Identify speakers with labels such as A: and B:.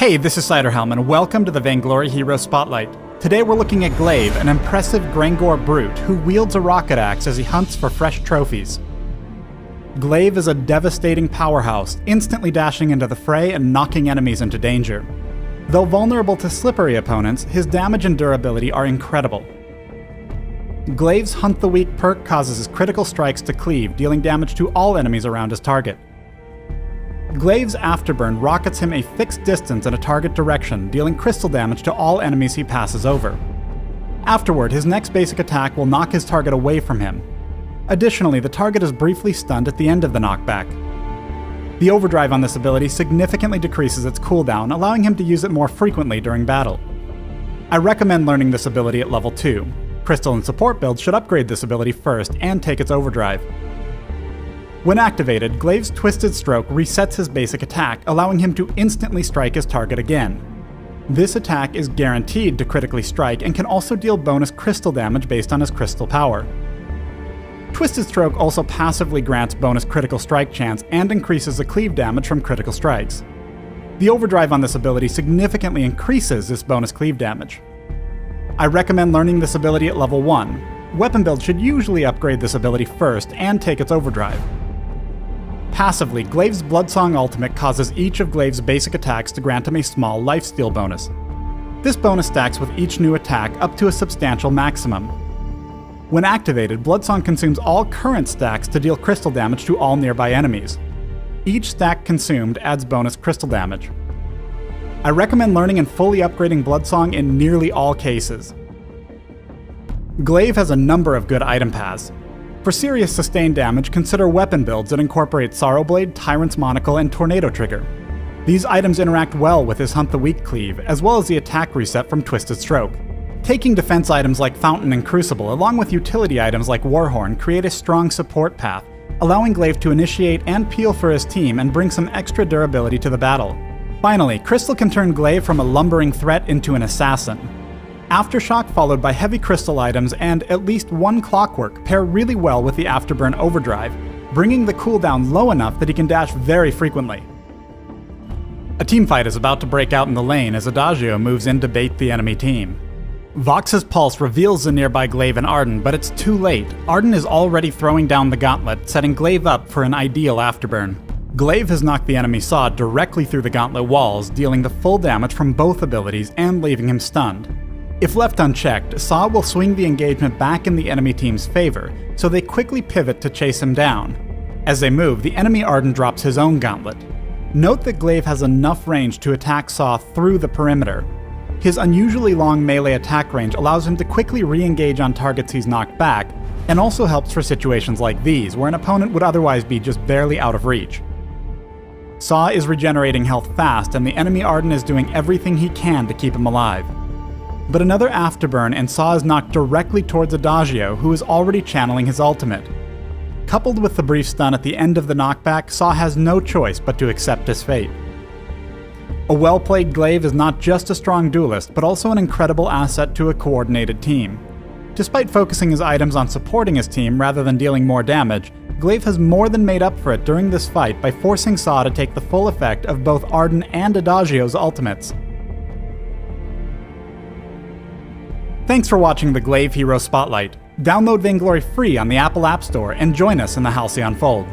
A: Hey, this is Ciderhelm, and welcome to the Vainglory Hero Spotlight. Today we're looking at Glaive, an impressive Grangor brute who wields a rocket axe as he hunts for fresh trophies. Glaive is a devastating powerhouse, instantly dashing into the fray and knocking enemies into danger. Though vulnerable to slippery opponents, his damage and durability are incredible. Glaive's Hunt the Weak perk causes his critical strikes to cleave, dealing damage to all enemies around his target. Glaive's Afterburn rockets him a fixed distance in a target direction, dealing crystal damage to all enemies he passes over. Afterward, his next basic attack will knock his target away from him. Additionally, the target is briefly stunned at the end of the knockback. The overdrive on this ability significantly decreases its cooldown, allowing him to use it more frequently during battle. I recommend learning this ability at level 2. Crystal and support builds should upgrade this ability first and take its overdrive. When activated, Glaive's Twisted Stroke resets his basic attack, allowing him to instantly strike his target again. This attack is guaranteed to critically strike and can also deal bonus crystal damage based on his crystal power. Twisted Stroke also passively grants bonus critical strike chance and increases the cleave damage from critical strikes. The overdrive on this ability significantly increases this bonus cleave damage. I recommend learning this ability at level 1. Weapon builds should usually upgrade this ability first and take its overdrive. Passively, Glaive's Bloodsong ultimate causes each of Glaive's basic attacks to grant him a small lifesteal bonus. This bonus stacks with each new attack up to a substantial maximum. When activated, Bloodsong consumes all current stacks to deal crystal damage to all nearby enemies. Each stack consumed adds bonus crystal damage. I recommend learning and fully upgrading Bloodsong in nearly all cases. Glaive has a number of good item paths. For serious sustained damage, consider weapon builds that incorporate Sorrowblade, Tyrant's Monocle, and Tornado Trigger. These items interact well with his Hunt the Weak cleave, as well as the attack reset from Twisted Stroke. Taking defense items like Fountain and Crucible, along with utility items like Warhorn, create a strong support path, allowing Glaive to initiate and peel for his team and bring some extra durability to the battle. Finally, Crystal can turn Glaive from a lumbering threat into an assassin. Aftershock followed by heavy crystal items and at least one clockwork pair really well with the Afterburn overdrive, bringing the cooldown low enough that he can dash very frequently. A teamfight is about to break out in the lane as Adagio moves in to bait the enemy team. Vox's Pulse reveals the nearby Glaive and Arden, but it's too late. Arden is already throwing down the gauntlet, setting Glaive up for an ideal Afterburn. Glaive has knocked the enemy Saw directly through the gauntlet walls, dealing the full damage from both abilities and leaving him stunned. If left unchecked, Saw will swing the engagement back in the enemy team's favor, so they quickly pivot to chase him down. As they move, the enemy Arden drops his own gauntlet. Note that Glaive has enough range to attack Saw through the perimeter. His unusually long melee attack range allows him to quickly re-engage on targets he's knocked back, and also helps for situations like these, where an opponent would otherwise be just barely out of reach. Saw is regenerating health fast, and the enemy Arden is doing everything he can to keep him alive. But another Afterburn and Saw is knocked directly towards Adagio, who is already channeling his ultimate. Coupled with the brief stun at the end of the knockback, Saw has no choice but to accept his fate. A well-played Glaive is not just a strong duelist, but also an incredible asset to a coordinated team. Despite focusing his items on supporting his team rather than dealing more damage, Glaive has more than made up for it during this fight by forcing Saw to take the full effect of both Arden and Adagio's ultimates. Thanks for watching the Glaive Hero Spotlight. Download Vainglory free on the Apple App Store and join us in the Halcyon Fold.